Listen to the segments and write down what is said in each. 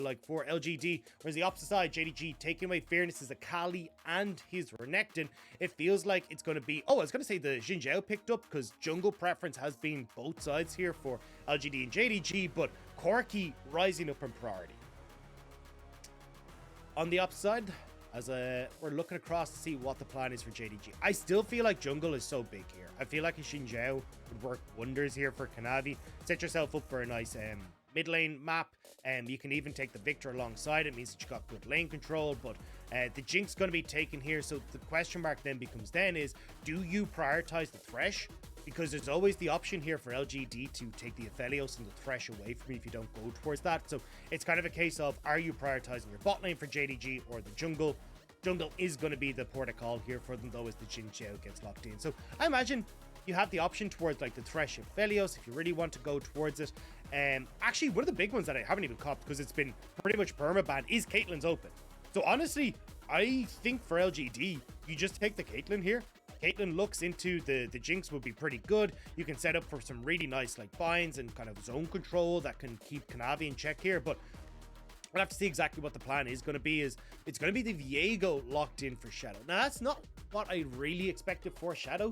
like for LGD, whereas the opposite side, JDG taking away Fearness, his Akali and his Renekton. It feels like it's going to be, oh, I was going to say the JinJiao picked up because jungle preference has been both sides here for LGD and JDG, but Corki rising up in priority. On the upside, as we're looking across to see what the plan is for JDG. I still feel like jungle is so big here. I feel like a JinJiao would work wonders here for Kanavi. Set yourself up for a nice mid lane map. You can even take the VIktor alongside. It means that you got good lane control, but the Jinx is going to be taken here. So the question mark then becomes is, do you prioritize the Thresh? Because there's always the option here for LGD to take the Aphelios and the Thresh away from you if you don't go towards that. So it's kind of a case of, are you prioritizing your bot lane for JDG or the jungle? Jungle is going to be the port of call here for them, though, as the JinJiao gets locked in. So I imagine you have the option towards like the Thresh Aphelios if you really want to go towards it. Actually, one of the big ones that I haven't even copped because it's been pretty much permaban is Caitlyn's open. So honestly, I think for LGD, you just take the Caitlyn here. Caitlyn looks into the Jinx would be pretty good. You can set up for some really nice like binds and kind of zone control that can keep Kanavi in check here. But we'll have to see exactly what the plan is going to be. It's going to be the Viego locked in for Shadow. Now, that's not what I really expected for Shadow.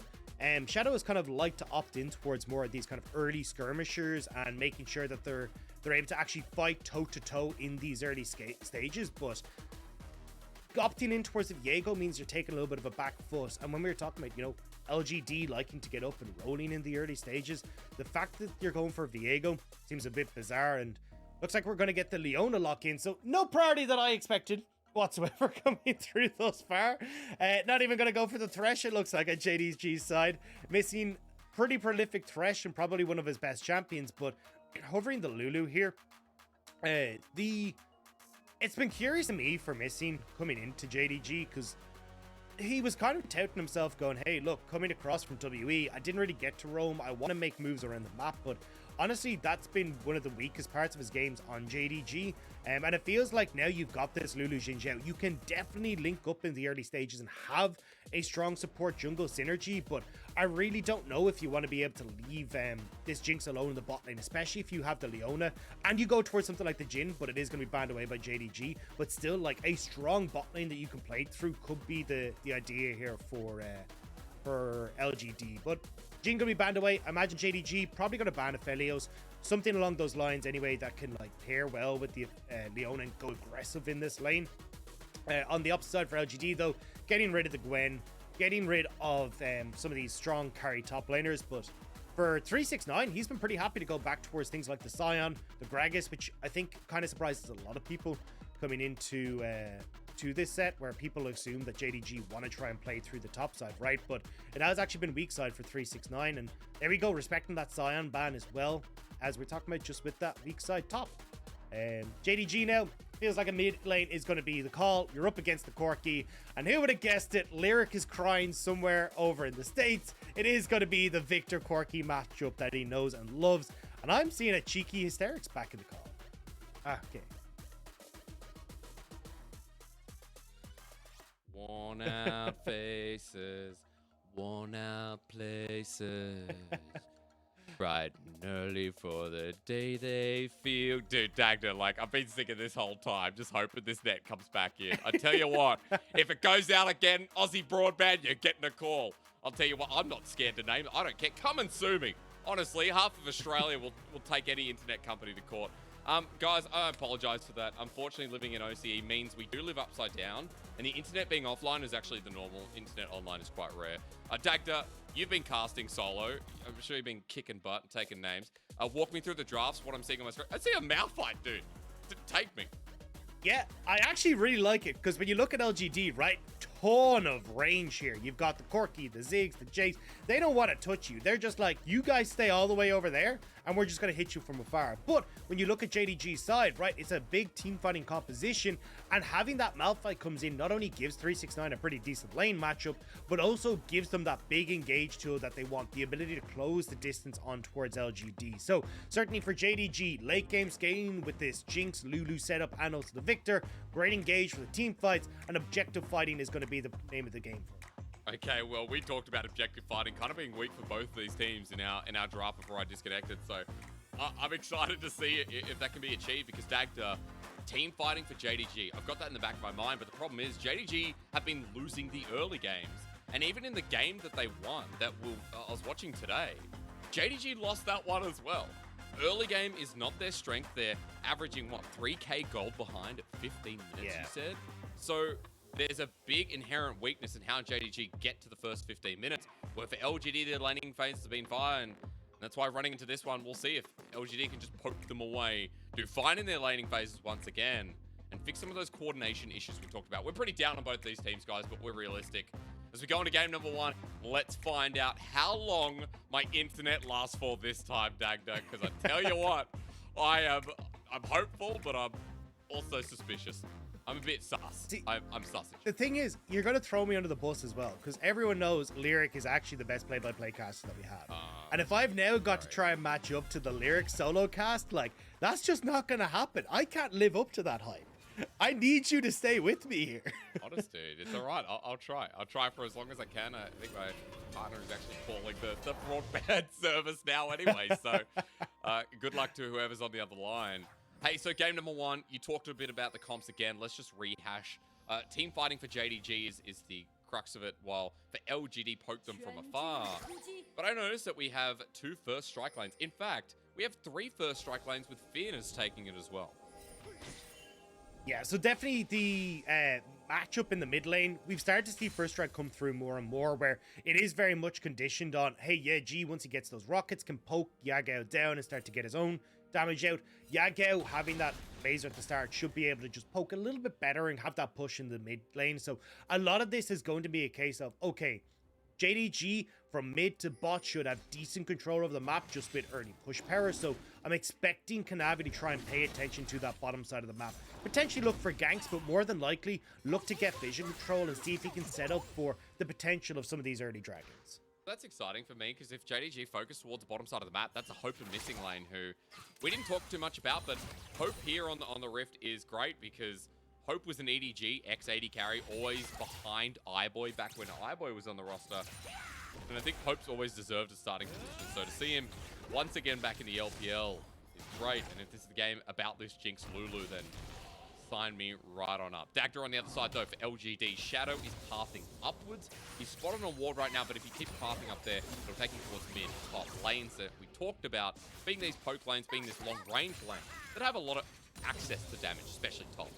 Shadow is kind of like to opt in towards more of these kind of early skirmishers and making sure that they're able to actually fight toe-to-toe in these early stages. But opting in towards the Viego means you're taking a little bit of a back foot. And when we were talking about, you know, LGD liking to get up and rolling in the early stages, the fact that you're going for Viego seems a bit bizarre, and looks like we're going to get the Leona lock in. So no priority that I expected whatsoever coming through thus far. Not even going to go for the Thresh, it looks like, at JDG's side. Missing pretty prolific Thresh and probably one of his best champions, but hovering the Lulu here. It's been curious to me for Missing coming into JDG because he was kind of touting himself going, hey, look, coming across from WE, I didn't really get to roam. I want to make moves around the map, but honestly, that's been one of the weakest parts of his games on JDG. And it feels like now you've got this Lulu JinJiao, you can definitely link up in the early stages and have a strong support jungle synergy. But I really don't know if you want to be able to leave this Jinx alone in the bot lane, especially if you have the Leona and you go towards something like the Jin, but it is going to be banned away by JDG. But still, like, a strong bot lane that you can play through could be the idea here for LGD. But Jin gonna be banned away. I imagine JDG probably gonna ban Aphelios, something along those lines anyway, that can like pair well with the Leona and go aggressive in this lane. On the opposite side for LGD though, getting rid of the Gwen, getting rid of some of these strong carry top laners. But for 369, he's been pretty happy to go back towards things like the Sion, the Gragas, which I think kind of surprises a lot of people coming into to this set, where people assume that JDG want to try and play through the top side, right? But it has actually been weak side for 369, and there we go, respecting that Sion ban as well, as we're talking about just with that weak side top. JDG now feels like a mid lane is going to be the call. You're up against the Corki, and who would have guessed it? Lyric is crying somewhere over in the States. It is going to be the VIktor Corki matchup that he knows and loves, and I'm seeing a cheeky Hysterics back in the call. Okay. Worn out faces, worn out places, bright and early for the day they feel. Dude, Dagda, like, I've been thinking this whole time, just hoping this net comes back in. I tell you what, if it goes out again, Aussie Broadband, you're getting a call. I'll tell you what, I'm not scared to name it. I don't care. Come and sue me. Honestly, half of Australia will take any internet company to court. Guys, I apologize for that. Unfortunately, living in OCE means we do live upside down, and the internet being offline is actually the normal. Internet online is quite rare. Dagda, you've been casting solo. I'm sure you've been kicking butt and taking names. Walk me through the drafts, what I'm seeing on my screen. I see a Malphite, dude. Take me. Yeah, I actually really like it, because when you look at LGD, right, ton of range here. You've got the Corki, the Ziggs, the Jayce. They don't want to touch you. They're just like, you guys stay all the way over there, and we're just going to hit you from afar. But when you look at JDG's side, right, it's a big team fighting composition, and having that Malphite comes in not only gives 369 a pretty decent lane matchup, but also gives them that big engage tool that they want, the ability to close the distance on towards LGD. So certainly for JDG, late game scaling with this Jinx, Lulu setup, and also the VIktor, great engage for the team fights, and objective fighting is going to be the name of the game for them. Okay, well, we talked about objective fighting kind of being weak for both of these teams in our draft before I disconnected, so I'm excited to see if that can be achieved, because Dagda, team fighting for JDG. I've got that in the back of my mind, but the problem is JDG have been losing the early games. And even in the game that they won, I was watching today, JDG lost that one as well. Early game is not their strength. They're averaging, what, 3k gold behind at 15 minutes, you said? So there's a big inherent weakness in how JDG get to the first 15 minutes. Where for LGD, their laning phase has been fine. That's why running into this one, we'll see if LGD can just poke them away, do fine in their laning phases once again, and fix some of those coordination issues we talked about. We're pretty down on both these teams, guys, but we're realistic. As we go into game number 1, let's find out how long my internet lasts for this time, Dagda, because I tell you what, I'm hopeful, but I'm also suspicious. I'm a bit sus. See, I'm sussage. The thing is, you're going to throw me under the bus as well, because everyone knows Lyric is actually the best play-by-play caster that we have. And if I've now got to try and match up to the Lyric solo cast, like, that's just not going to happen. I can't live up to that hype. I need you to stay with me here. Honest, dude. It's all right. I'll try. I'll try for as long as I can. I think my partner is actually calling the broadband service now anyway. So good luck to whoever's on the other line. Hey, so game number 1, you talked a bit about the comps again. Let's just rehash. Team fighting for JDG is the crux of it, while for LGD poke them from afar. But I noticed that we have 2 first strike lanes. In fact, we have 3 first strike lanes with Fearness taking it as well. Yeah, so definitely the matchup in the mid lane, we've started to see first strike come through more and more, where it is very much conditioned on, hey, yeah, G, once he gets those rockets, can poke Yagao down and start to get his own damage out. Yagao, having that laser at the start, should be able to just poke a little bit better and have that push in the mid lane. So a lot of this is going to be a case of, okay, JDG from mid to bot should have decent control of the map just with early push power. So I'm expecting Kanavi to try and pay attention to that bottom side of the map. Potentially look for ganks, but more than likely look to get vision control and see if he can set up for the potential of some of these early dragons. That's exciting for me, because if JDG focus towards the bottom side of the map, that's a Hope and Missing lane who we didn't talk too much about, but Hope here on the Rift is great because Hope was an EDG, ex-AD carry, always behind iBoy back when iBoy was on the roster. And I think Hope's always deserved a starting position. So to see him once again back in the LPL is great. And if this is the game about this Jinx Lulu, then sign me right on up. Dagda on the other side, though, for LGD. Shadow is pathing upwards. He's spotted on a ward right now, but if he keeps pathing up there, it'll take him towards mid, top lanes that we talked about, being these poke lanes, being this long-range lane, that have a lot of access to damage, especially top.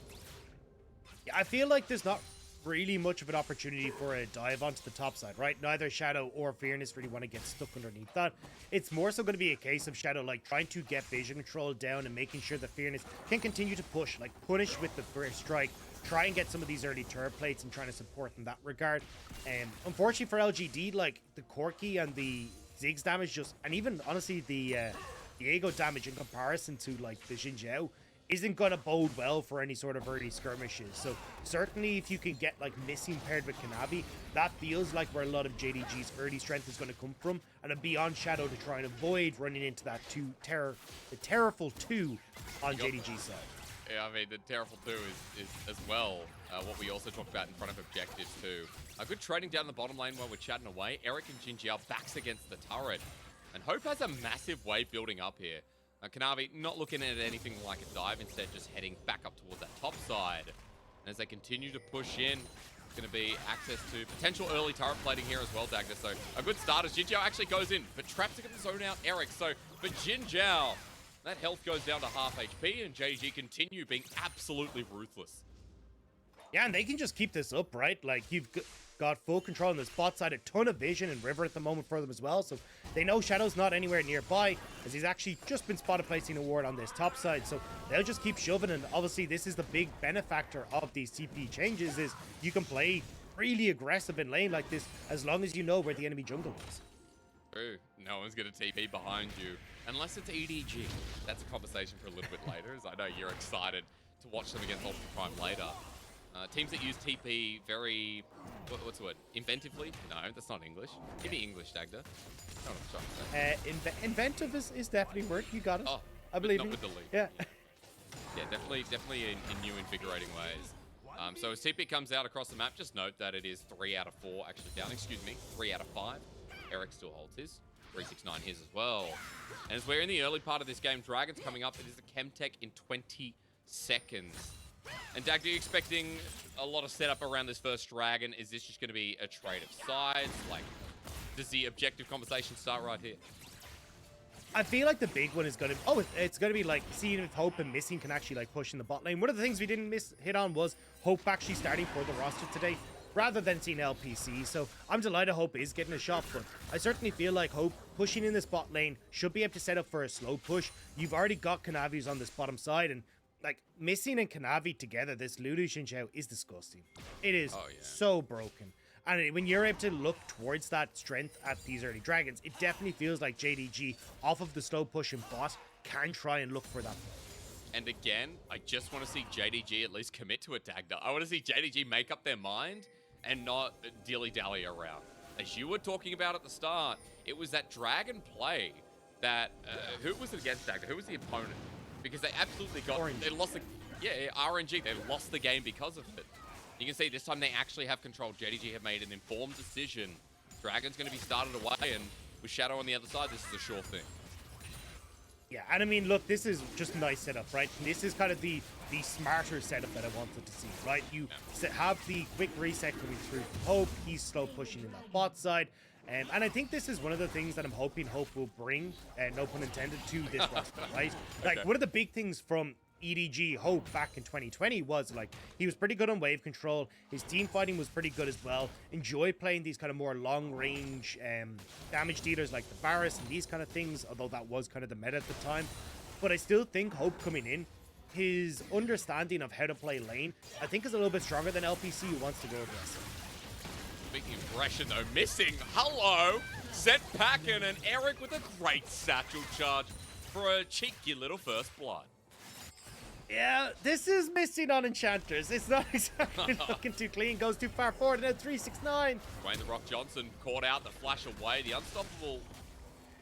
Yeah, I feel like there's not really much of an opportunity for a dive onto the top side, right? Neither Shadow or Fearness really want to get stuck underneath that. It's more so going to be a case of Shadow like trying to get vision control down and making sure that Fearness can continue to push, like punish with the first strike, try and get some of these early turret plates and trying to support in that regard. Unfortunately for LGD, like the Corki and the Ziggs damage just, and even honestly the Viego damage in comparison to like the JinJiao isn't going to bode well for any sort of early skirmishes. So certainly if you can get like Missing paired with Kanavi, that feels like where a lot of JDG's early strength is going to come from, and a Beyond Shadow to try and avoid running into that the Terrorful 2 on JDG's side. Yeah, I mean, the Terrorful 2 is as well what we also talked about in front of objectives too. A good trading down the bottom lane while we're chatting away. Eric and JinJiao backs against the turret. And Hope has a massive wave building up here. Kanavi not looking at anything like a dive, instead just heading back up towards that top side. And as they continue to push in, it's going to be access to potential early turret plating here as well, Dagda. So a good start as JinJiao actually goes in, but traps to get the zone out Eric. So for JinJiao, that health goes down to half HP, and JDG continue being absolutely ruthless. Yeah, and they can just keep this up, right? Like, you've got full control on the spot side, a ton of vision and River at the moment for them as well, so they know Shadow's not anywhere nearby, as he's actually just been spotted placing a ward on this top side, so they'll just keep shoving. And obviously this is the big benefactor of these CP changes, is you can play really aggressive in lane like this as long as you know where the enemy jungle is. True. No one's going to TP behind you unless it's EDG. That's a conversation for a little bit later, as I know you're excited to watch them against Ultra Prime later. Teams that use TP very, what's the word? Inventively? No, that's not English. Give me English, Dagda. I don't know what I'm trying to say. Inventive is definitely word. You got it. Oh, I believe not you. with the lead. Yeah. Yeah, definitely in new, invigorating ways. So as TP comes out across the map, just note that it is 3 out of 4 actually down. Excuse me, 3 out of 5. Eric still holds his. 369 his as well. And as we're in the early part of this game, Dragon's coming up. It is a Chemtech in 20 seconds. And Dagda, are you expecting a lot of setup around this first dragon? Is this just going to be a trade of sides? Like, does the objective conversation start right here? I feel like the big one is going to... it's going to be like seeing if Hope and Missing can actually like push in the bot lane. One of the things we didn't hit on was Hope actually starting for the roster today, rather than seeing LPC. So I'm delighted Hope is getting a shot, but I certainly feel like Hope pushing in this bot lane should be able to set up for a slow push. You've already got Kanavi's on this bottom side, and like Missing and Kanavi together, this Lulu JinJiao is disgusting. It is so broken. And when you're able to look towards that strength at these early dragons, it definitely feels like JDG, off of the slow push and bot, can try and look for that. And again, I just want to see JDG at least commit to a Dagda. I want to see JDG make up their mind and not dilly-dally around. As you were talking about at the start, it was that dragon play that... who was it against Dagda? Who was the opponent? Because they absolutely got... RNG. They lost the... Yeah, RNG. They lost the game because of it. You can see this time they actually have control. JDG have made an informed decision. Dragon's going to be started away, and with Shadow on the other side, this is a sure thing. Yeah, and I mean, look, this is just a nice setup, right? This is kind of the smarter setup that I wanted to see, right? You have the quick reset coming through from Hope. He's slow pushing in that bot side. And I think this is one of the things that I'm hoping Hope will bring, no pun intended, to this roster, right? Like, one of the big things from EDG Hope back in 2020 was like he was pretty good on wave control. His team fighting was pretty good as well. Enjoy playing these kind of more long range damage dealers like the Varus and these kind of things, although that was kind of the meta at the time. But I still think Hope coming in, his understanding of how to play lane, I think is a little bit stronger than LPC, who wants to go aggressive. Speaking of aggression though, Missing, hello! Sent packing and Eric with a great satchel charge for a cheeky little first blood. Yeah, this is Missing on Enchanters. It's not exactly looking too clean. Goes too far forward and at 369. Dwayne the Rock Johnson caught out the flash away. The unstoppable...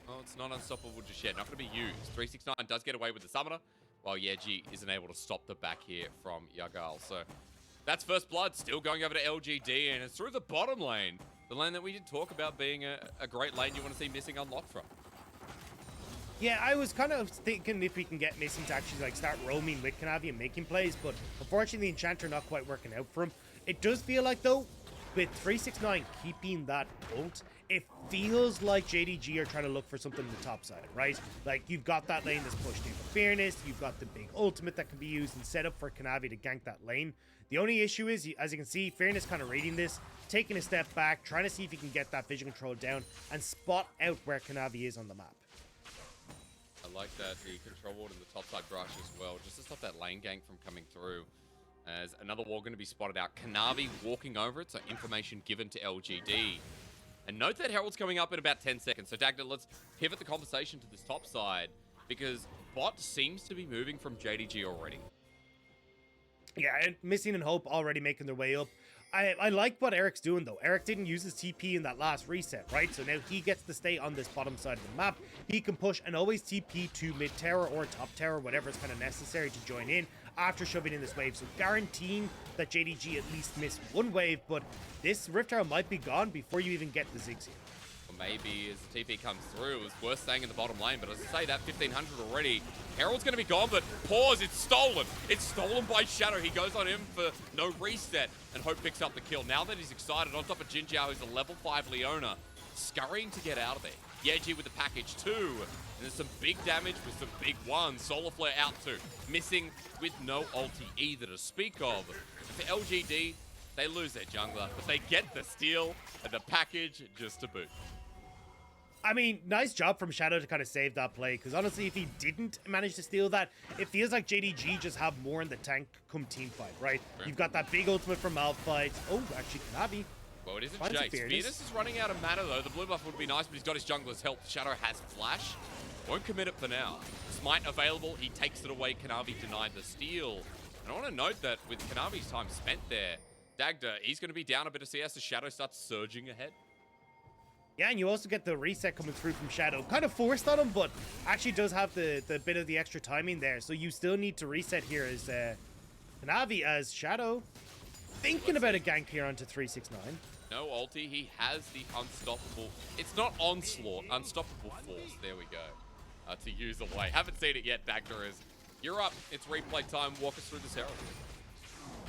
Oh, it's not unstoppable just yet. Not going to be used. 369 does get away with the summoner, while Yeji isn't able to stop the back here from Yagao. So that's first blood. Still going over to LGD, and it's through the bottom lane. The lane that we did talk about being a great lane you want to see Missing unlock from. Yeah, I was kind of thinking if we can get Missing to actually like start roaming with Kanavi and making plays, but unfortunately the Enchanter not quite working out for him. It does feel like though, with 369 keeping that ult, it feels like JDG are trying to look for something in the top side, right? Like you've got that lane that's pushed in for Fearness, you've got the big ultimate that can be used and set up for Kanavi to gank that lane. The only issue is, as you can see, Fearness kind of reading this, taking a step back, trying to see if he can get that vision control down and spot out where Kanavi is on the map. I like that, the control ward in the top side brush as well, just to stop that lane gank from coming through. As another wall going to be spotted out. Kanavi walking over it, so information given to LGD. And note that Herald's coming up in about 10 seconds. So Dagda, let's pivot the conversation to this top side, because bot seems to be moving from JDG already. Yeah, and Missing and Hope already making their way up. I like what Eric's doing, though. Eric didn't use his TP in that last reset, right? So now he gets to stay on this bottom side of the map. He can push and always TP to mid tower or top tower, whatever is kind of necessary to join in after shoving in this wave. So guaranteeing that JDG at least miss one wave, but this Rift Tower might be gone before you even get the Ziggs here. Maybe as the TP comes through, it was worth staying in the bottom lane, but as I say, that 1500 already, Herald's going to be gone, but pause, it's stolen. It's stolen by Shadow. He goes on him for no reset, and Hope picks up the kill. Now that he's excited, on top of JinJiao, who's a level 5 Leona, scurrying to get out of there. Yeji with the package too, and there's some big damage with some big ones. Solar Flare out too. Missing with no ulti either to speak of. For LGD, they lose their jungler, but they get the steal and the package just to boot. I mean, nice job from Shadow to kind of save that play, because honestly, if he didn't manage to steal that, it feels like JDG just have more in the tank come team fight, right? You've got that big ultimate from Malphite. Oh, actually, Kanavi. Well, it isn't Jayce. Fearness is running out of mana, though. The blue buff would be nice, but he's got his jungler's help. Shadow has flash. Won't commit it for now. Smite available. He takes it away. Kanavi denied the steal. And I want to note that with Kanavi's time spent there, Dagda, he's going to be down a bit of CS as Shadow starts surging ahead. Yeah, and you also get the reset coming through from Shadow. Kind of forced on him, but actually does have the bit of the extra timing there. So you still need to reset here as Kanavi, as Shadow thinking about a gank here onto 369. No ulti. He has the unstoppable... It's not onslaught. Unstoppable force. There we go. To use away. Haven't seen it yet. Dagda is You're up. It's replay time. Walk us through this Herald.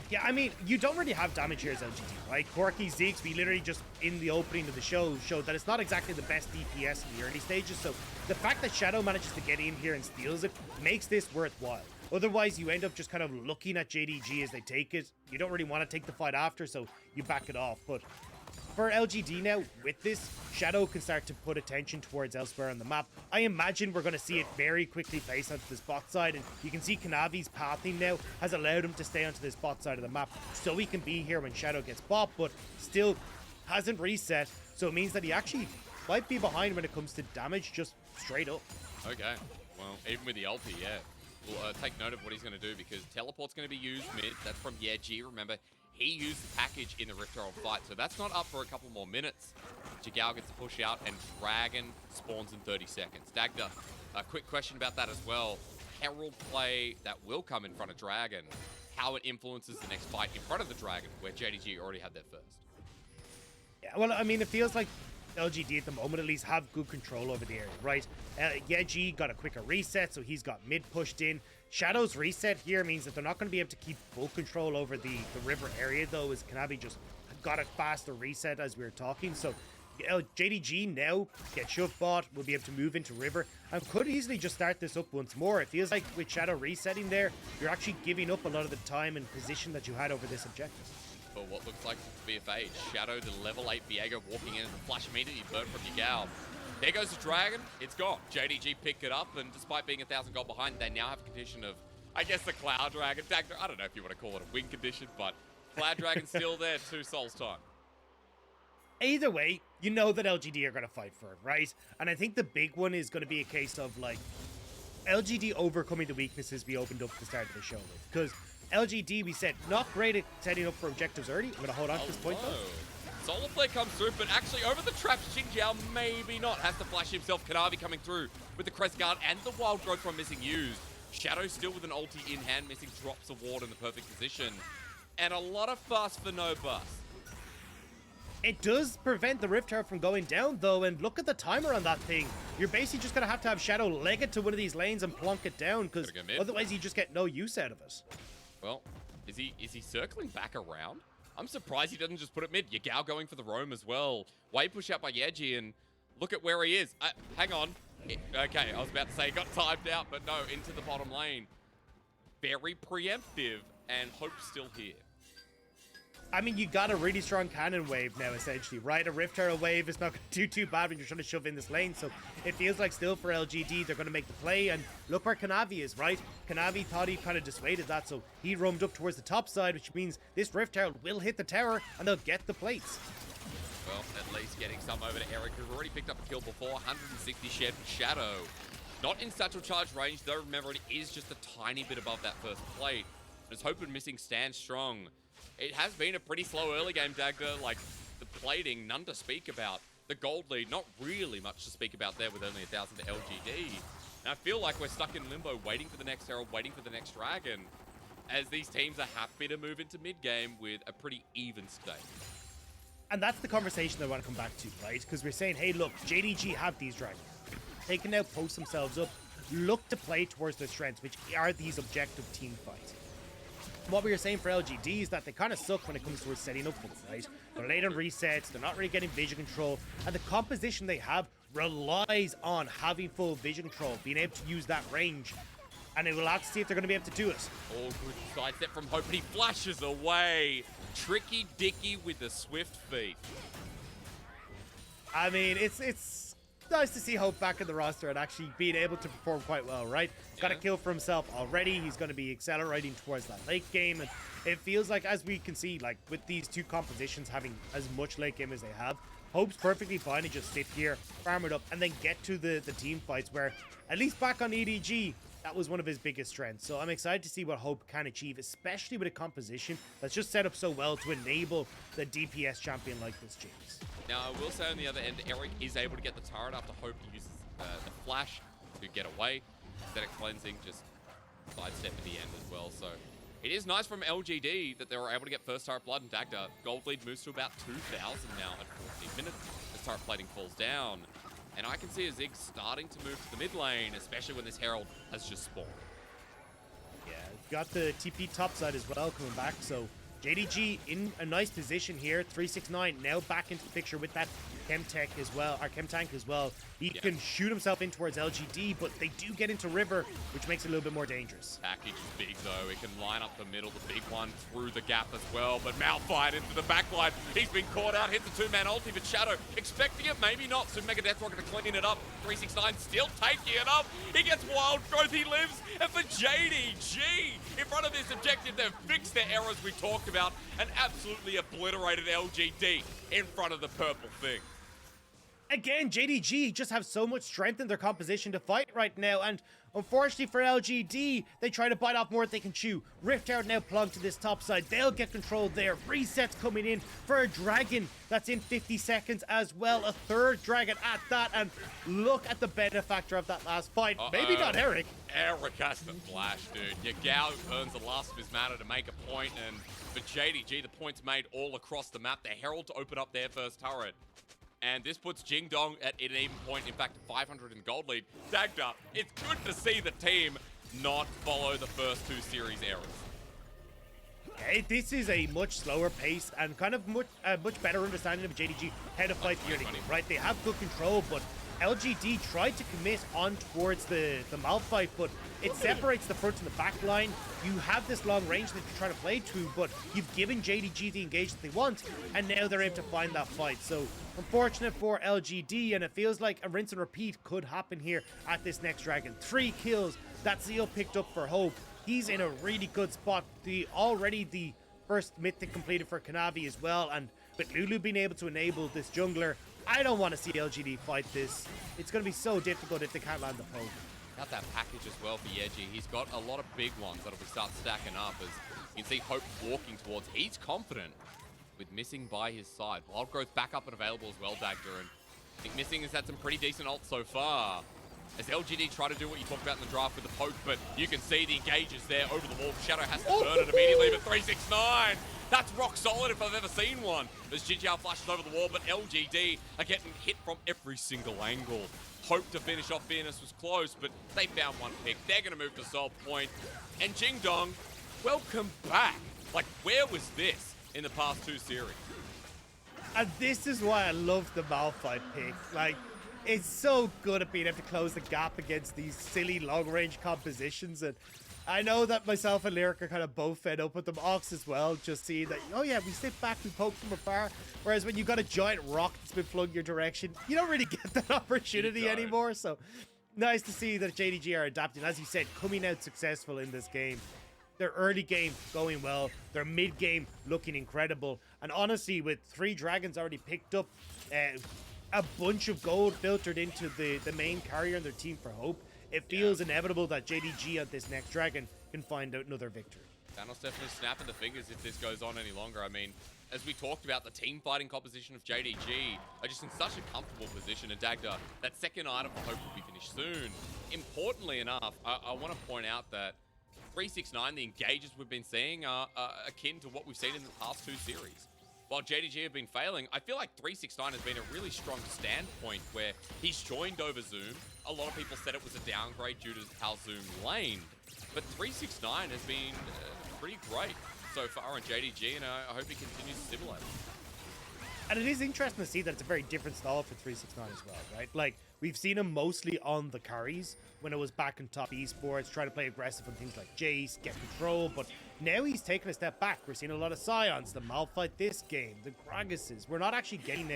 Yeah, I mean, you don't really have damage here as LGD, right? Corki, Ziggs, we literally just, in the opening of the show, showed that it's not exactly the best DPS in the early stages, so the fact that Shadow manages to get in here and steals it makes this worthwhile. Otherwise, you end up just kind of looking at JDG as they take it. You don't really want to take the fight after, so you back it off. But for LGD now, with this, Shadow can start to put attention towards elsewhere on the map. I imagine we're going to see it very quickly place onto this bot side, and you can see Kanavi's pathing now has allowed him to stay onto this bot side of the map, so he can be here when Shadow gets bot, but still hasn't reset, so it means that he actually might be behind when it comes to damage, just straight up. Okay, well, even with the ulti, yeah. We'll take note of what he's going to do, because teleport's going to be used mid. That's from Yagao. Remember, he used the package in the Rift Herald fight, so that's not up for a couple more minutes. Yagao gets to push out, and Dragon spawns in 30 seconds. Dagda, a quick question about that as well. Herald play that will come in front of Dragon, how it influences the next fight in front of the Dragon, where JDG already had their first. Yeah, well, I mean, it feels like LGD at the moment at least have good control over the area, right? Yeji got a quicker reset, so he's got mid pushed in. Shadow's reset here means that they're not going to be able to keep full control over the river area, though, as Kanavi just got a faster reset as we were talking. So JDG now get shoved bot, will be able to move into river, and could easily just start this up once more. It feels like with Shadow resetting there, you're actually giving up a lot of the time and position that you had over this objective. For what looks like to be a fade. Shadow, the level 8 Viego walking in, and the flash immediately burnt from Yagao. There goes the Dragon. It's gone. JDG picked it up, and despite being 1,000 gold behind, they now have a condition of, I guess, the Cloud Dragon. Dagda, I don't know if you want to call it a win condition, but Cloud Dragon's still there. 2 souls time. Either way, you know that LGD are going to fight for it, right? And I think the big one is going to be a case of, like, LGD overcoming the weaknesses we opened up at the start of the show with. Because LGD, we said, not great at setting up for objectives early. I'm going to hold on to this point, though. Solar Flare comes through, but actually over the traps, JinJiao maybe not. Has to flash himself. Kanavi coming through with the Crest Guard and the Wild Growth from missing used. Shadow still with an ulti in hand, missing drops of ward in the perfect position. And a lot of fast for no bust. It does prevent the Rift Herald from going down, though, and look at the timer on that thing. You're basically just going to have Shadow leg it to one of these lanes and plonk it down, because otherwise you just get no use out of it. Well, is he circling back around? I'm surprised he doesn't just put it mid. Yagao going for the roam as well. Way push out by Yeji, and look at where he is. Hang on. Okay, I was about to say he got timed out, but no, into the bottom lane. Very preemptive, and Hope's still here. I mean, you got a really strong cannon wave now, essentially, right? A Rift Herald wave is not going to do too bad when you're trying to shove in this lane, so it feels like still for LGD, they're going to make the play, and look where Kanavi is, right? Kanavi thought he kind of dissuaded that, so he roamed up towards the top side, which means this Rift Herald will hit the tower, and they'll get the plates. Well, at least getting some over to Eric, who's already picked up a kill before. 160 shared with Shadow. Not in satchel charge range, though. Remember, it is just a tiny bit above that first plate. As Hope and Missing stand strong. It has been a pretty slow early game, Dagda. Like, the plating, none to speak about. The gold lead, not really much to speak about there with only 1,000 to LGD. And I feel like we're stuck in limbo, waiting for the next Herald, waiting for the next Dragon, as these teams are happy to move into mid-game with a pretty even stake. And that's the conversation I want to come back to, right? Because we're saying, hey, look, JDG have these Dragons. They can now post themselves up, look to play towards their strengths, which are these objective team fights. What we were saying for LGD is that they kind of suck when it comes towards setting up for them, right? They're late on resets, they're not really getting vision control, and the composition they have relies on having full vision control, being able to use that range, and it will have to see if they're going to be able to do it. Oh, good side step from Hope, but he flashes away. Tricky Dicky with the swift feet. I mean, it's nice to see Hope back in the roster and actually being able to perform quite well, right? He's got a kill for himself already. He's going to be accelerating towards that late game. And it feels like, as we can see, like with these two compositions having as much late game as they have, Hope's perfectly fine to just sit here, farm it up, and then get to the team fights where, at least back on EDG, that was one of his biggest strengths. So I'm excited to see what Hope can achieve, especially with a composition that's just set up so well to enable the DPS champion like this Jayce. Now, I will say on the other end, Eric is able to get the turret after Hope uses the flash to get away. Aesthetic cleansing, just sidestep at the end as well. So it is nice from LGD that they were able to get first turret blood, and Dagda. Gold lead moves to about 2,000 now at 14 minutes as turret plating falls down. And I can see a Ziggs starting to move to the mid lane, especially when this Herald has just spawned. got the TP top side as well coming back. So JDG in a nice position here. 369 now back into the picture with that chem tech as well, or chem tank as well. He can shoot himself in towards LGD, but they do get into river, which makes it a little bit more dangerous. Package is big though. He can line up the middle, the big one through the gap as well. But Malphite into the backline. He's been caught out. Hits the two-man ulti, but Shadow expecting it, maybe not. So Mega Death Rocket to clean it up. 369 still taking it up. He gets wild growth. He lives. And for JDG in front of this objective, they've fixed their errors we talked about and absolutely obliterated LGD in front of the purple thing. Again, JDG just have so much strength in their composition to fight right now, and unfortunately for LGD, they try to bite off more than they can chew. Rift Out now plugged to this top side. They'll get control there. Resets coming in for a dragon that's in 50 seconds as well. A third dragon at that, and look at the benefactor of that last fight. Maybe not Eric. Eric has to flash, dude. Yagao earns the last of his mana to make a point, and for JDG, the points made all across the map. The Herald to open up their first turret. And this puts Jingdong at an even point, in fact, 500 in gold lead. Dagda, it's good to see the team not follow the first two series errors. Okay, this is a much slower pace and kind of much better understanding of JDG how to fight the early game, right? They have good control, but LGD tried to commit on towards the Malphite, but it separates the front and the back line. You have this long range that you're trying to play to, but you've given JDG the engage that they want, and now they're able to find that fight. So unfortunate for LGD, and it feels like a rinse and repeat could happen here at this next dragon. 3 kills that Zeal picked up for Hope. He's in a really good spot. Already the first mythic completed for Kanavi as well, and with Lulu being able to enable this jungler, I don't want to see LGD fight this. It's going to be so difficult if they can't land the poke. Got that package as well for Yeji. He's got a lot of big ones that'll start stacking up as you can see Hope walking towards. He's confident with Missing by his side. Wild Growth back up and available as well, Dagda. And I think Missing has had some pretty decent ults so far. As LGD try to do what you talked about in the draft with the poke, but you can see the engages there over the wall. Shadow has to burn it immediately, but 369. That's rock solid if I've ever seen one. As JinJiao flashes over the wall, but LGD are getting hit from every single angle. Hope to finish off Fearness was close, but they found one pick. They're going to move to Soul Point. And Jingdong, welcome back. Like, where was this in the past two series? And this is why I love the Malphite pick. Like, it's so good at being able to close the gap against these silly long-range compositions. And I know that myself and Lyric are kind of both fed up with them. Ox as well, just seeing that, oh yeah, we sit back, we poke from afar. Whereas when you got a giant rock that's been flung your direction, you don't really get that opportunity anymore. So nice to see that JDG are adapting. As you said, coming out successful in this game. Their early game going well, their mid game looking incredible. And honestly, with 3 dragons already picked up, a bunch of gold filtered into the main carrier in their team for Hope, it feels inevitable that JDG at this next dragon can find out another victory. Thanos definitely snapping the fingers if this goes on any longer. I mean, as we talked about, the team fighting composition of JDG are just in such a comfortable position. And Dagda, that second item for Hope will be finished soon. Importantly enough, I want to point out that 369, the engages we've been seeing are akin to what we've seen in the past 2 series. While JDG have been failing, I feel like 369 has been a really strong standpoint where he's joined over Zoom. A lot of people said it was a downgrade due to how Zoom laned, but 369 has been pretty great so far on JDG, and I hope he continues similar. And it is interesting to see that it's a very different style for 369 as well, right? Like, we've seen him mostly on the carries when it was back in top esports, trying to play aggressive on things like Jayce, get control, but now he's taken a step back. We're seeing a lot of Scions, the Malphite this game, the Gragas's. We're not actually getting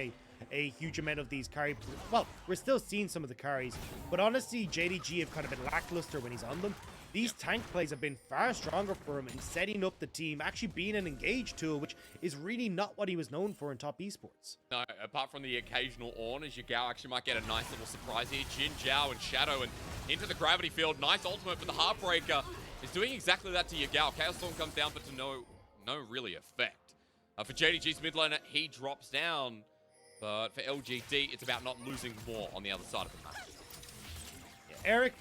a huge amount of these carry. Well, we're still seeing some of the carries, but honestly, JDG have kind of been lackluster when he's on them. These tank plays have been far stronger for him in setting up the team, actually being an engage tool, which is really not what he was known for in top esports. No, apart from the occasional Ornn, as Yagao actually might get a nice little surprise here. JinJiao and Shadow and into the gravity field. Nice ultimate for the Heartbreaker. Is doing exactly that to Yagao. Chaos Storm comes down, but to no really effect. For JDG's mid laner, he drops down. But for LGD, it's about not losing more on the other side of the map. Yeah, Eric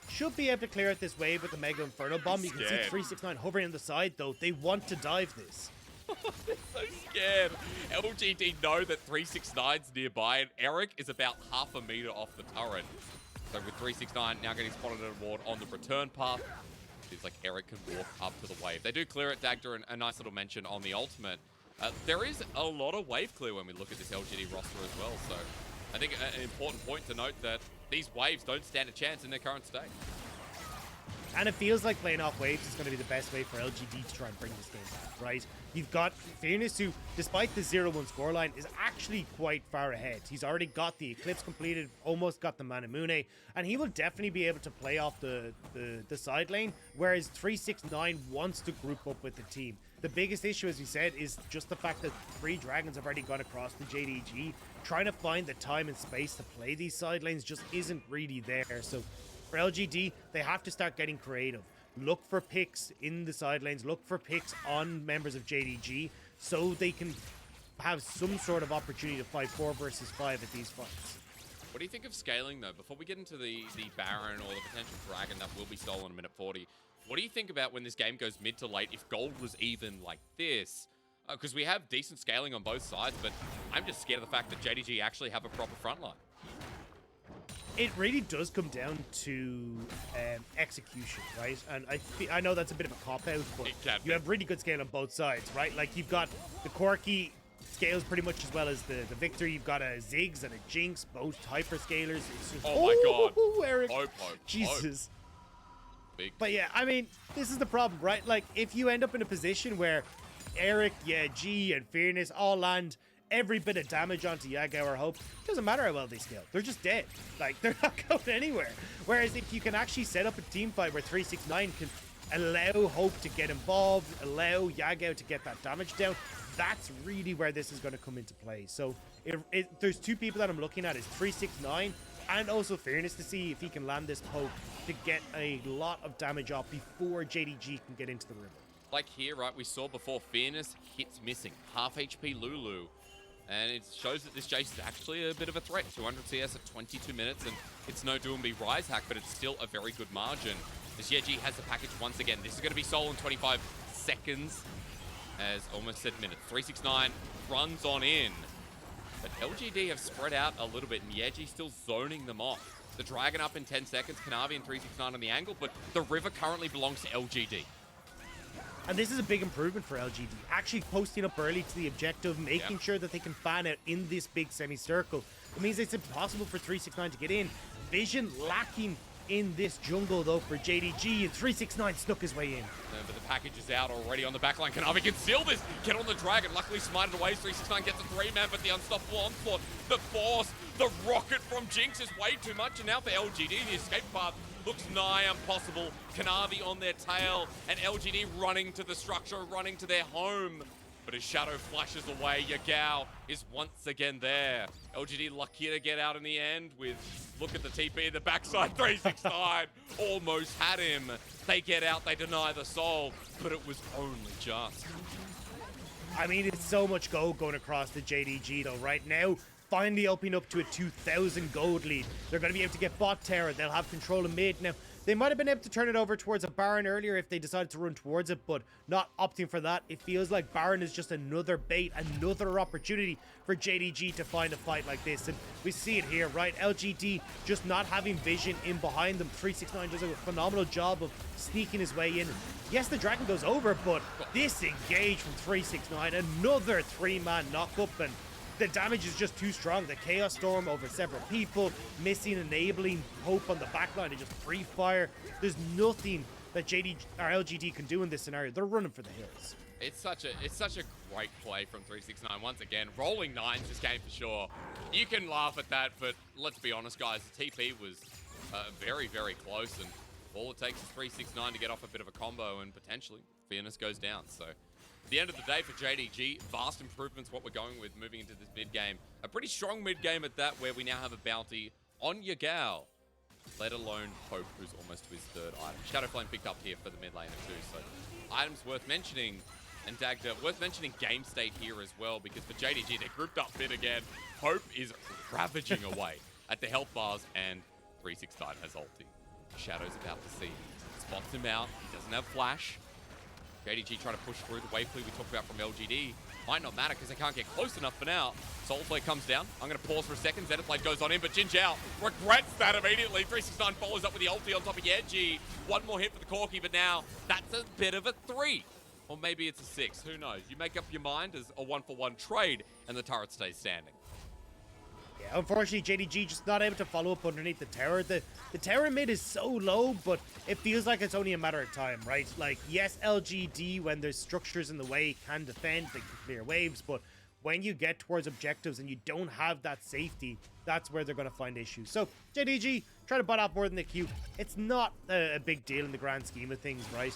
should be able to clear it this wave with the Mega Inferno Bomb. You can see 369 hovering on the side, though. They want to dive this. They're so scared. LGD know that 369's nearby, and Eric is about half a meter off the turret. So with 369 now getting spotted at a ward on the return path, is like Eric can walk up to the wave. They do clear it, Dagda, and a nice little mention on the ultimate. There is a lot of wave clear when we look at this LGD roster as well, so I think an important point to note that these waves don't stand a chance in their current state. And it feels like playing off waves is going to be the best way for LGD to try and bring this game back, right? You've got Fearness, who, despite the 0-1 scoreline, is actually quite far ahead. He's already got the Eclipse completed, almost got the Manamune, and he will definitely be able to play off the side lane, whereas 369 wants to group up with the team. The biggest issue, as we said, is just the fact that 3 Dragons have already gone across the JDG. Trying to find the time and space to play these side lanes just isn't really there, so for LGD, they have to start getting creative. Look for picks in the side lanes, look for picks on members of JDG, so they can have some sort of opportunity to fight 4 versus 5 at these fights. What do you think of scaling, though? Before we get into the Baron or the potential Dragon that will be stolen in minute 40, what do you think about when this game goes mid to late, if gold was even like this? Because we have decent scaling on both sides, but I'm just scared of the fact that JDG actually have a proper front line. It really does come down to execution, right? And I know that's a bit of a cop-out, but you have really good scale on both sides, right? Like, you've got the Corki scales pretty much as well as the VIktor. You've got a Ziggs and a Jinx, both hyperscalers. It's just, oh my god. Eric. Hope. Jesus. Big. But yeah, I mean, this is the problem, right? Like, if you end up in a position where Eric, G, and Fearness all land every bit of damage onto Yagao or Hope, it doesn't matter how well they scale. They're just dead. Like, they're not going anywhere. Whereas if you can actually set up a team fight where 369 can allow Hope to get involved, allow Yagao to get that damage down, that's really where this is going to come into play. So there's 2 people that I'm looking at, is 369 and also Fearness, to see if he can land this poke to get a lot of damage off before JDG can get into the river. Like here, right, we saw before Fearness hits missing. Half HP Lulu. And it shows that this Jayce is actually a bit of a threat. 200 CS at 22 minutes, and it's no do and be rise hack, but it's still a very good margin. This Yeji has the package once again. This is going to be sold in 25 seconds. As almost said minutes. 369 runs on in. But LGD have spread out a little bit, and Yeji still zoning them off. The Dragon up in 10 seconds, Kanavi and 369 on the angle, but the river currently belongs to LGD. And this is a big improvement for LGD. Actually posting up early to the objective, making sure that they can fan out in this big semicircle. It means it's impossible for 369 to get in. Vision lacking in this jungle, though, for JDG, and 369 snuck his way in. But the package is out already on the backline. Kanavi can seal this. Get on the Dragon. Luckily smited away. 369 gets a 3-man, but the unstoppable onslaught, the force, the rocket from Jinx is way too much. And now for LGD, the escape path looks nigh impossible. Kanavi on their tail, and LGD running to the structure, running to their home. But as Shadow flashes away, Yagao is once again there. LGD lucky to get out in the end with, look at the TP in the backside, 369. Almost had him. They get out, they deny the soul, but it was only just. I mean, it's so much gold going across the JDG, though, right now. Finally opening up to a 2,000 gold lead. They're going to be able to get bot tower. They'll have control of mid. Now, they might have been able to turn it over towards a Baron earlier if they decided to run towards it, but not opting for that. It feels like Baron is just another bait, another opportunity for JDG to find a fight like this. And we see it here, right? LGD just not having vision in behind them. 369 does a phenomenal job of sneaking his way in. Yes, the Dragon goes over, but disengage from 369. Another 3-man knock-up, and the damage is just too strong. The Chaos Storm over several people, missing, enabling Hope on the backline to just free fire. There's nothing that LGD can do in this scenario. They're running for the hills. It's such a great play from 369 once again. Rolling 9s this game for sure. You can laugh at that, but let's be honest, guys. The TP was very, very close, and all it takes is 369 to get off a bit of a combo, and potentially Fearness goes down. So at the end of the day for JDG, vast improvements what we're going with moving into this mid-game. A pretty strong mid-game at that, where we now have a bounty on Yagao, let alone Hope, who's almost to his 3rd item. Shadowflame picked up here for the mid laner too, so items worth mentioning. And Dagda, worth mentioning game state here as well, because for JDG, they're grouped up mid again. Hope is ravaging away at the health bars, and 369 has ulti. Shadow's about to see. Spots him out. He doesn't have flash. JDG trying to push through the wave clear we talked about from LGD. Might not matter because they can't get close enough for now. Soulflare comes down. I'm going to pause for a second. Zenithblade goes on in, but JinJiao regrets that immediately. 369 follows up with the ulti on top of Yagao. One more hit for the Corki, but now that's a bit of a 3. Or maybe it's a 6. Who knows? You make up your mind as a 1-for-1 trade, and the turret stays standing. Yeah, unfortunately, JDG just not able to follow up underneath the tower. The tower mid is so low, but it feels like it's only a matter of time, right? Like, yes, LGD, when there's structures in the way, can defend, they can clear waves, but when you get towards objectives and you don't have that safety, that's where they're going to find issues. So, JDG, try to butt off more than the Q. It's not a big deal in the grand scheme of things, right?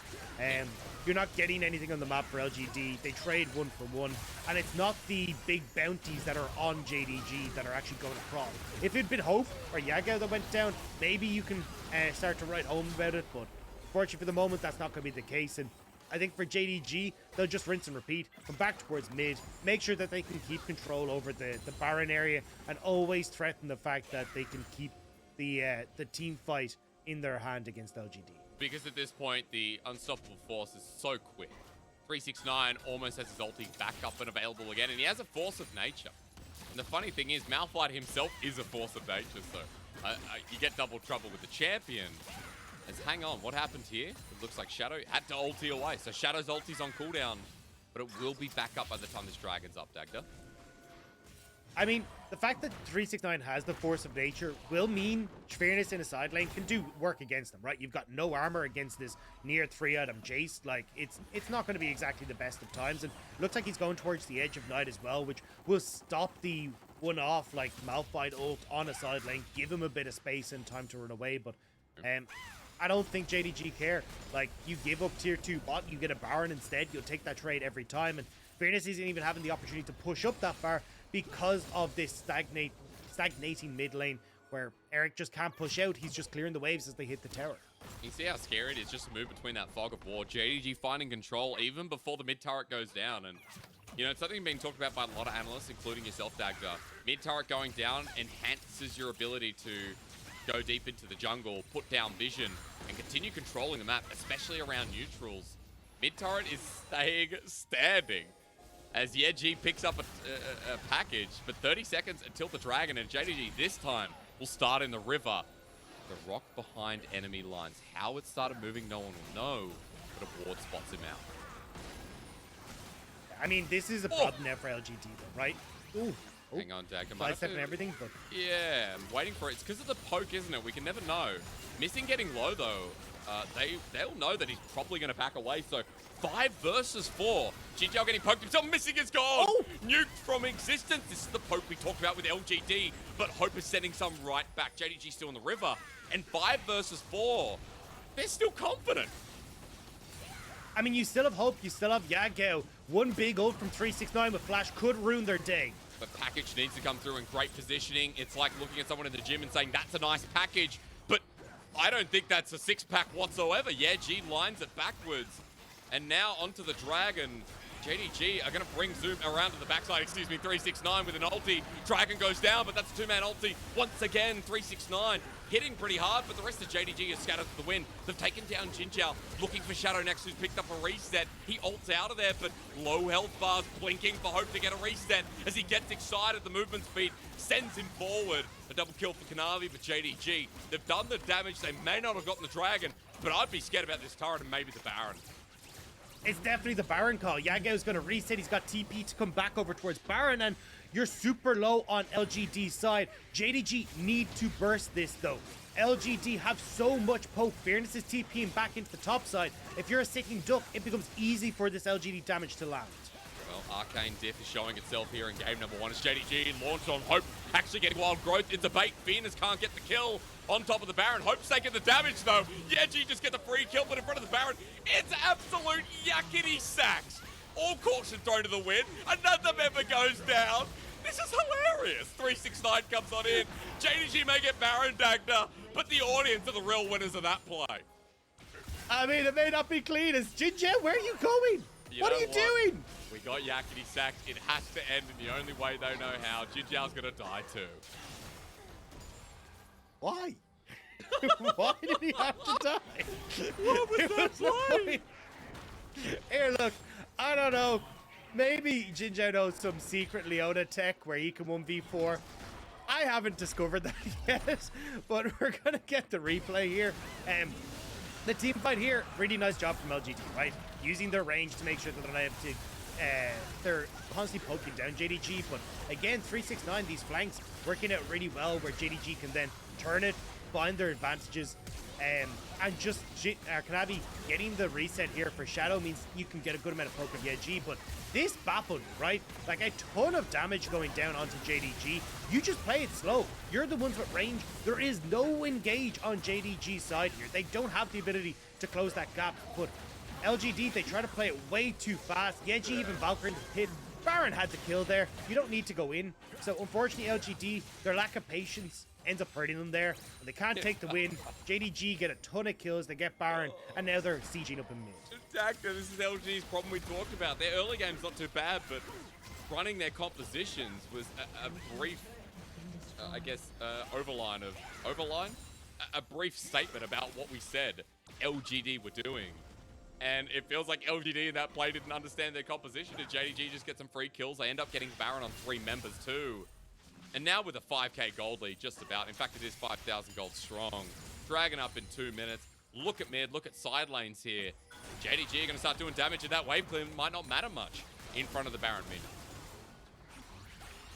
You're not getting anything on the map for LGD. They trade 1-for-1, and it's not the big bounties that are on JDG that are actually going across. If it'd been Hope or Yagao that went down, maybe you can start to write home about it, but unfortunately for the moment, that's not going to be the case. And I think for JDG, they'll just rinse and repeat, come back towards mid, make sure that they can keep control over the Baron area, and always threaten the fact that they can keep the team fight in their hand against LGD. Because at this point, the unstoppable force is so quick. 369 almost has his ulti back up and available again, and he has a force of nature. And the funny thing is, Malphite himself is a force of nature, so you get double trouble with the champion. Hang on, what happened here? It looks like Shadow had to ulti away, so Shadow's ulti's on cooldown, but it will be back up by the time this dragon's up, Dagda. I mean, the fact that 369 has the force of nature will mean Fearness in a side lane can do work against them, right? You've got no armor against this near 3-item Jayce. Like, it's not going to be exactly the best of times, and looks like he's going towards the edge of night as well, which will stop the one-off, like, Malphite ult on a side lane, give him a bit of space and time to run away, but I don't think JDG care. Like, you give up tier 2 bot, you get a Baron instead, you'll take that trade every time, and Fearness isn't even having the opportunity to push up that far because of this stagnating mid lane where Eric just can't push out. He's just clearing the waves as they hit the tower. You see how scary it is just to move between that fog of war. JDG finding control even before the mid turret goes down, and you know, it's something being talked about by a lot of analysts, including yourself, Dagda. Mid turret going down enhances your ability to go deep into the jungle, put down vision, and continue controlling the map, especially around neutrals. Mid turret is staying standing as Yagao picks up a package, but 30 seconds until the dragon, and JDG this time will start in the river. The rock behind enemy lines. How it started moving, no one will know, but a ward spots him out. I mean, this is a problem now for LGD, though, right? Ooh. Hang on, Dagda. Sidestep and everything, but yeah, I'm waiting for it. It's because of the poke, isn't it? We can never know. Missing getting low, though. They'll know that he's probably going to back away, so 5 versus 4. JinJiao getting poked himself, missing his goal. Oh. Nuked from existence. This is the poke we talked about with LGD, but Hope is sending some right back. JDG still in the river, and 5 versus 4. They're still confident. I mean, you still have Hope, you still have Yagao. One big ult from 369 with Flash could ruin their day. The package needs to come through in great positioning. It's like looking at someone in the gym and saying, that's a nice package, but I don't think that's a 6-pack whatsoever. Yeah, G lines it backwards. And now onto the dragon. JDG are going to bring Zoom around to the backside, 369 with an ulti. Dragon goes down, but that's a 2-man ulti. Once again, 369 hitting pretty hard, but the rest of JDG is scattered to the wind. They've taken down JinJiao, looking for Shadow next, who's picked up a reset. He ults out of there, but low health bars blinking for Hope to get a reset. As he gets excited, the movement speed sends him forward. A double kill for Kanavi, but JDG, they've done the damage. They may not have gotten the dragon, but I'd be scared about this turret and maybe the Baron. It's definitely the Baron call. Yagao's going to reset. He's got TP to come back over towards Baron, and you're super low on LGD's side. JDG need to burst this, though. LGD have so much poke. Fearness is TPing back into the top side. If you're a sitting duck, it becomes easy for this LGD damage to land. Well, Arcane Diff is showing itself here in game number 1. It's JDG launched on Hope, actually getting wild growth. It's a bait. Fearness can't get the kill on top of the Baron. Hope's taking the damage, though. Yagao just get the free kill, but in front of the Baron, it's absolute yakety sacks. All caution thrown to the wind. Another member goes down. This is hilarious. 369 comes on in. JDG may get Baron Dagda, but the audience are the real winners of that play. I mean, it may not be clean. It's JinJiao, where are you going? What are you doing? We got yakety sacked. It has to end in the only way they know how. JinJiao's gonna die too. Why? Why did he have to die? What was that play? Here, look, I don't know. Maybe JinJiao knows some secret Leona tech where he can 1v4. I haven't discovered that yet, but we're going to get the replay here. The team fight here, really nice job from LGD, right? Using their range to make sure that they're not able to, they're constantly poking down JDG, but again, 369, these flanks working out really well where JDG can then turn it, find their advantages, and just Kanavi getting the reset here for Shadow means you can get a good amount of poke of YG, but this baffled, right? Like a ton of damage going down onto JDG. You just play it slow. You're the ones with range. There is no engage on JDG's side here. They don't have the ability to close that gap, but LGD, they try to play it way too fast. YG even VIktor into the pit. Baron had the kill there. You don't need to go in. So unfortunately, LGD, their lack of patience ends up hurting them there. And they can't take the win. JDG get a ton of kills. They get Baron, and now they're sieging up in mid. Dagda, this is LG's problem we talked about. Their early game's not too bad, but running their compositions was a brief, I guess, overline. A brief statement about what we said LGD were doing. And it feels like LGD in that play didn't understand their composition, and JDG just get some free kills. They end up getting Baron on 3 members too. And now with a 5k gold lead, just about. In fact, it is 5,000 gold strong. Dragon up in 2 minutes. Look at mid, look at side lanes here. JDG are going to start doing damage, and that wave clear might not matter much in front of the Baron mid.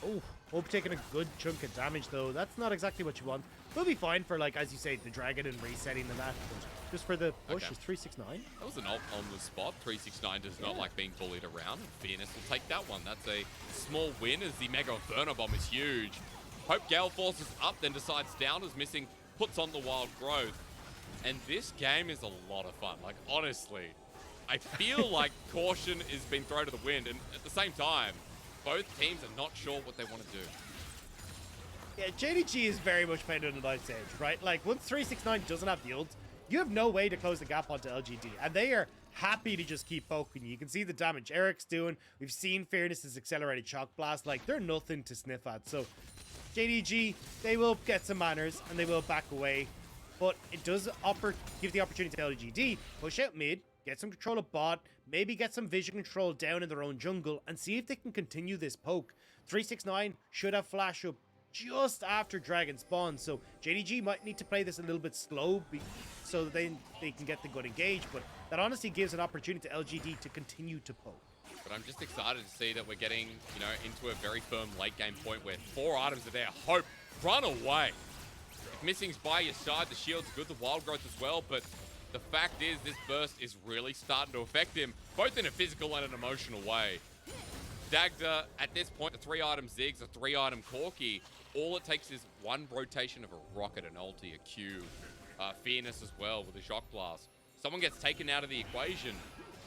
Oh, Hope taking a good chunk of damage, though. That's not exactly what you want. We'll be fine for, like, as you say, the Dragon and resetting and that. But just for the push is 369. That was an ult on the spot. 369 does not like being bullied around. Fearness will take that one. That's a small win as the Mega Inferno Bomb is huge. Hope Gale forces up, then decides down is missing, puts on the Wild Growth. And this game is a lot of fun. Like, honestly, I feel like caution is being thrown to the wind. And at the same time, both teams are not sure what they want to do. Yeah, JDG is very much playing on the knife's edge, right? Like, once 369 doesn't have the ult, you have no way to close the gap onto LGD. And they are happy to just keep poking you. You can see the damage Eric's doing. We've seen Fearness' accelerated shock blast. Like, they're nothing to sniff at. So, JDG, they will get some manners and they will back away. But it does give the opportunity to LGD, push out mid, get some control of bot, maybe get some vision control down in their own jungle, and see if they can continue this poke. 369 should have flash up just after Dragon spawns, so JDG might need to play this a little bit slow so that they can get the good engage, but that honestly gives an opportunity to LGD to continue to poke. But I'm just excited to see that we're getting, you know, into a very firm late game point where 4 items are there. Hope, run away. If missing's by your side, the shield's good, the wild growth as well, but the fact is this burst is really starting to affect him, both in a physical and an emotional way. Dagda, at this point, a 3-item Ziggs, a 3-item Corki. All it takes is one rotation of a rocket, an ulti, a Q, Fearness as well with a shock blast. Someone gets taken out of the equation.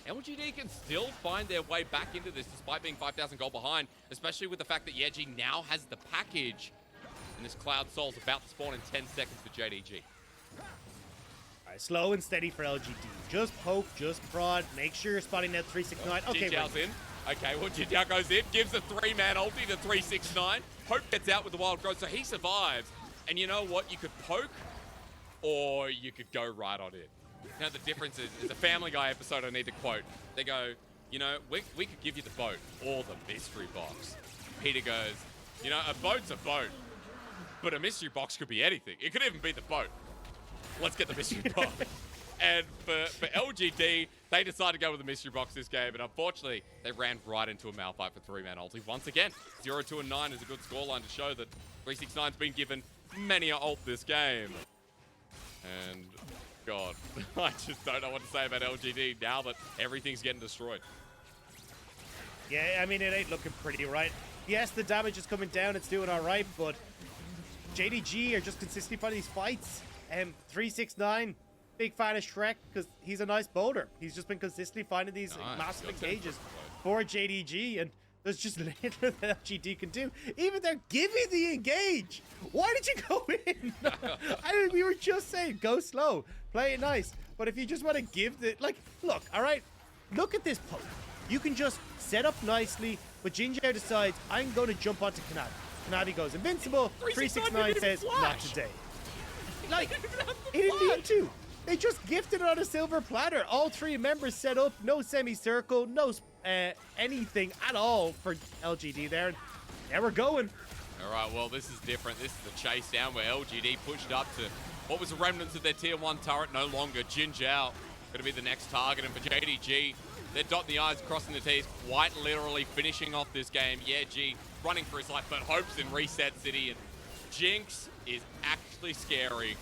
LGD can still find their way back into this despite being 5,000 gold behind, especially with the fact that Yeji now has the package. And this Cloud Soul's about to spawn in 10 seconds for JDG. Alright, slow and steady for LGD. Just poke, just prod, make sure you're spotting that 369. Okay, JinJiao's in. Okay, well, JinJiao goes in, gives a 3-man ulti to 369. Hope gets out with the wild growth, so he survives. And you know what? You could poke, or you could go right on it. Now, the difference is, it's a Family Guy episode I need to quote. They go, you know, we could give you the boat or the mystery box. Peter goes, you know, a boat's a boat, but a mystery box could be anything. It could even be the boat. Let's get the mystery box. And for LGD, they decided to go with the mystery box this game, and unfortunately, they ran right into a Malphite for 3-man ulti. Once again, 0-2 and 9 is a good scoreline to show that 369's been given many a ult this game. And God, I just don't know what to say about LGD now that everything's getting destroyed. Yeah, I mean, it ain't looking pretty, right? Yes, the damage is coming down, it's doing all right, but JDG are just consistently finding these fights. 369, big fan of Shrek because he's a nice bowler. He's just been consistently finding these massive engages for JDG, and there's just little that LGD can do. Even they're giving the engage. Why did you go in? I mean, we were just saying, go slow, play it nice. But if you just want to give the, like, look, all right, look at this poke. You can just set up nicely, but JinJiao decides, I'm going to jump onto Kanavi. Kanavi goes invincible. 369 says, not today. Like, he didn't need to. They just gifted it on a silver platter. All three members set up, no semicircle, no anything at all for LGD there. And there we're going. All right, well, this is different. This is the chase down where LGD pushed up to what was the remnants of their tier 1 turret, no longer. JinJiao going to be the next target, and for JDG, they're dotting the I's, crossing the T's, quite literally finishing off this game. Yeah, G running for his life, but Hope's in Reset City, and Jinx is actually scary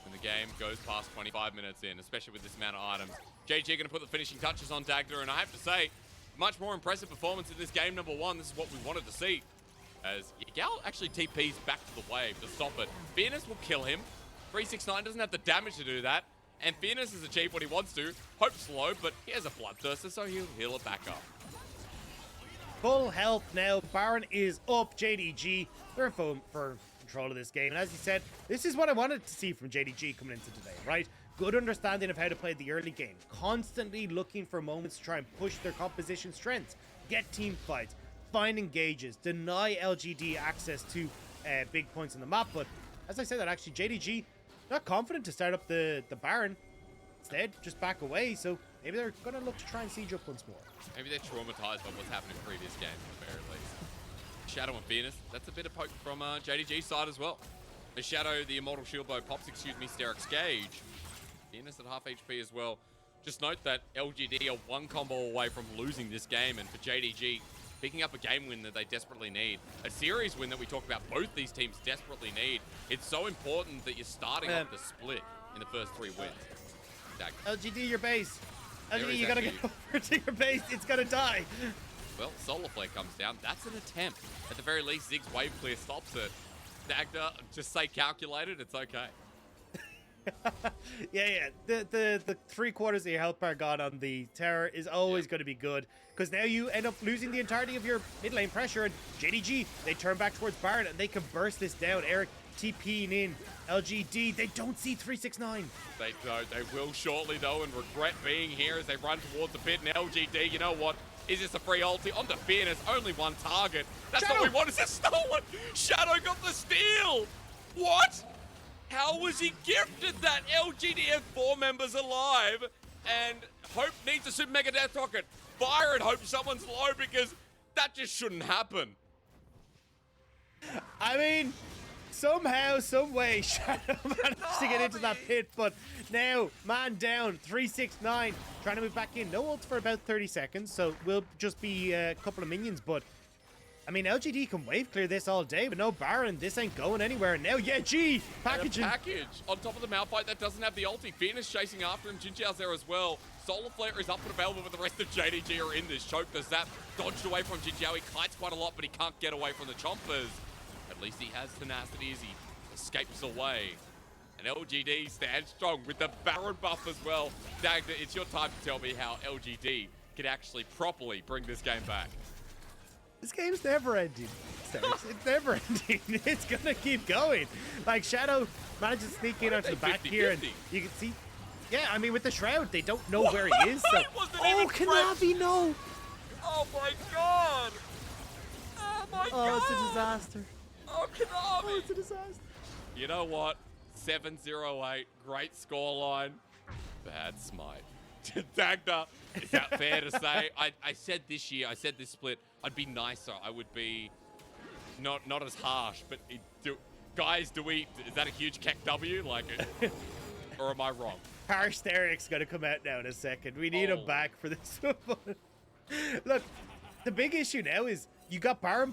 when the game goes past 25 minutes in, especially with this amount of items. JDG going to put the finishing touches on Dagda, and I have to say, much more impressive performance in this game number 1. This is what we wanted to see, as Yagao actually TPs back to the wave to stop it. Fearness will kill him. 369 doesn't have the damage to do that, and Fearness has achieved what he wants to. Hope's slow, but he has a Bloodthirster, so he'll heal it back up. Full health now. Baron is up. JDG, they're for control of this game. And as you said, this is what I wanted to see from JDG coming into today, right? Good understanding of how to play the early game. Constantly looking for moments to try and push their composition strengths. Get team fights. Find engages. Deny LGD access to big points on the map. But as I said, that actually JDG not confident to start up the Baron. Instead, just back away. So maybe they're going to look to try and siege up once more. Maybe they're traumatized by what's happened in previous games, at the very least. Shadow and Fearness, that's a bit of poke from JDG's side as well. The Shadow, the Immortal Shield Bow pops, Hysterics Gauge. Fearness at half HP as well. Just note that LGD are one combo away from losing this game, and for JDG, picking up a game win that they desperately need. A series win that we talk about both these teams desperately need. It's so important that you're starting off the split in the first 3 wins. LGD, your base. LGD, you gotta go over to your base. It's gonna die. Well, Solar Flare comes down. That's an attempt. At the very least, Ziggs wave clear stops it. Dagda, just say calculated. It's okay. yeah. The 3/4 of your health bar gone on the Terror is always going to be good, because now you end up losing the entirety of your mid lane pressure, and JDG, they turn back towards Baron and they can burst this down. Eric TPing in. LGD, they don't see 369. They don't. They will shortly though, and regret being here as they run towards the pit. And LGD, you know what? Is this a free ulti? On the Fearness, only one target. That's Shadow. what we want. Is it stolen? Shadow got the steal. What? How was he gifted that? LGD have 4 members alive, and Hope needs a Super Mega Death Rocket. Fire and hope someone's low, because that just shouldn't happen. I mean, somehow, some way, Shadow managed to get into that pit, but now, man down, 369, trying to move back in. No ult for about 30 seconds, so we'll just be a couple of minions, but I mean, LGD can wave clear this all day, but no Baron, this ain't going anywhere. Now, yeah, G, packaging. Package on top of the Malphite that doesn't have the ulti. Fearness chasing after him. JinJiao's there as well. Solar Flare is up and available, but the rest of JDG are in this. Choke the zap, dodged away from JinJiao. He kites quite a lot, but he can't get away from the chompers. At least he has tenacity as he escapes away. And LGD stands strong with the Baron buff as well. Dagda, it's your time to tell me how LGD can actually properly bring this game back. This game's never ending. It's never ending. It's gonna keep going. Like, Shadow manages to sneak in onto the back here, and you can see. Yeah, I mean, with the Shroud, they don't know where he is. So. Oh, Kanavi, no! Oh my god! Oh my god! Oh, it's a disaster. Oh, Kanavi! Oh, it's a disaster. You know what? 7-0-8, great scoreline. Bad smite. Dagda, is that fair to say? I said this year, I said this split, I'd be nicer. I would be not as harsh, but guys, is that a huge keck W? Like, or am I wrong? Hysterics gonna come out now in a second. We need him back for this one. Look, the big issue now is you got Baron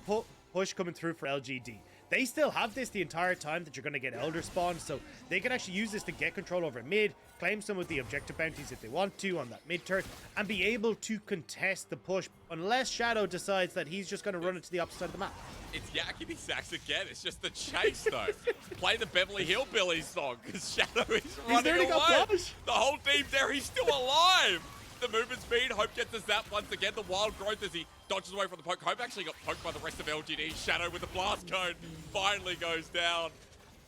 push coming through for LGD. They still have this the entire time that you're going to get Elder Spawn, so they can actually use this to get control over mid, claim some of the objective bounties if they want to on that mid turret, and be able to contest the push, unless Shadow decides that he's just going to run it to the opposite side of the map. It's yakety sacks again. It's just the chase, though. Play the Beverly Hillbillies song, because Shadow is running away. The whole team's there. He's still alive. The movement speed. Hope gets the zap once again. The wild growth as he dodges away from the poke. Hope actually got poked by the rest of LGD. Shadow with the blast cone finally goes down.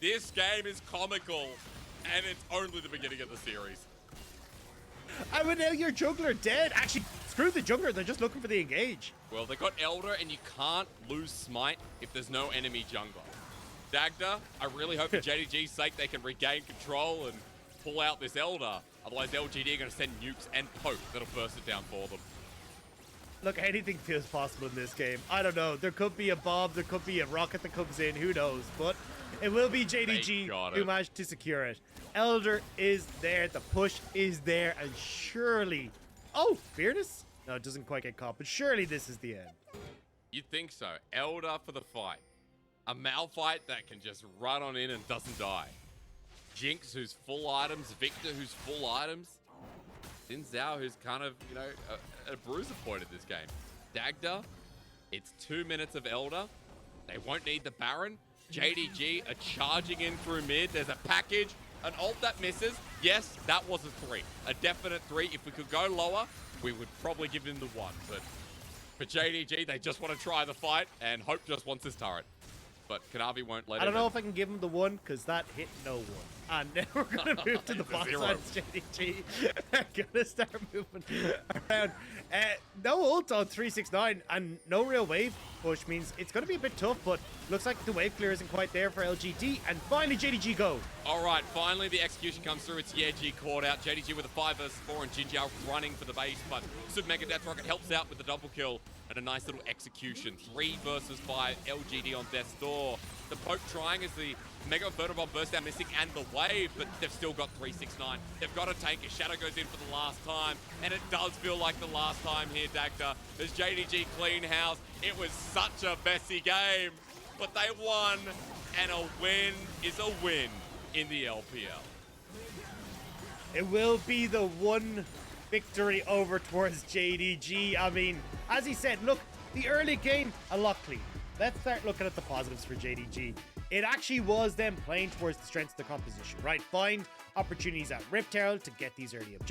This game is comical, and it's only the beginning of the series. I mean, now your jungler dead. Actually, screw the jungler. They're just looking for the engage. Well, they got Elder, and you can't lose Smite if there's no enemy jungler. Dagda, I really hope for JDG's sake they can regain control and pull out this Elder. Otherwise, LGD are going to send nukes and poke that'll burst it down for them. Look, anything feels possible in this game. I don't know. There could be a bomb. There could be a rocket that comes in. Who knows? But it will be JDG who managed to secure it. Elder is there. The push is there. And surely... Oh, Fearness? No, it doesn't quite get caught. But surely this is the end. You'd think so. Elder for the fight. A Malphite that can just run on in and doesn't die. Jinx, who's full items. VIktor, who's full items. Then Zhao, who's kind of, you know, a bruiser point in this game. Dagda, it's 2 minutes of Elder. They won't need the Baron. JDG are charging in through mid. There's a package, an ult that misses. Yes, that was a 3. A definite 3. If we could go lower, we would probably give them the 1. But for JDG, they just want to try the fight, and Hope just wants his turret. But Kanavi won't let it. I don't know if I can give him the 1 because that hit no 1. And now we're going to move to the bot side of JDG. Gonna start moving around. No ult on 369 and no real wave push means it's going to be a bit tough, but looks like the wave clear isn't quite there for LGD. And finally, JDG go. All right, finally the execution comes through. It's Yeji caught out. JDG with a 5 versus 4 and JinJiao running for the base, but Sub Mega Death Rocket helps out with the double kill and a nice little execution. 3 versus 5, LGD on death's door. The poke trying as the Mega Inferno Bomb bursts out missing and the wave, but they've still got 369. They've got to tank it. Shadow goes in for the last time, and it does feel like the last time here, Dagda. There's JDG clean house. It was such a messy game, but they won, and a win is a win in the LPL. It will be the one victory over towards JDG. I mean, as he said, look, the early game, a lot clean. Let's start looking at the positives for JDG. It actually was them playing towards the strengths of the composition, right? Find opportunities at Riptail to get these early objectives.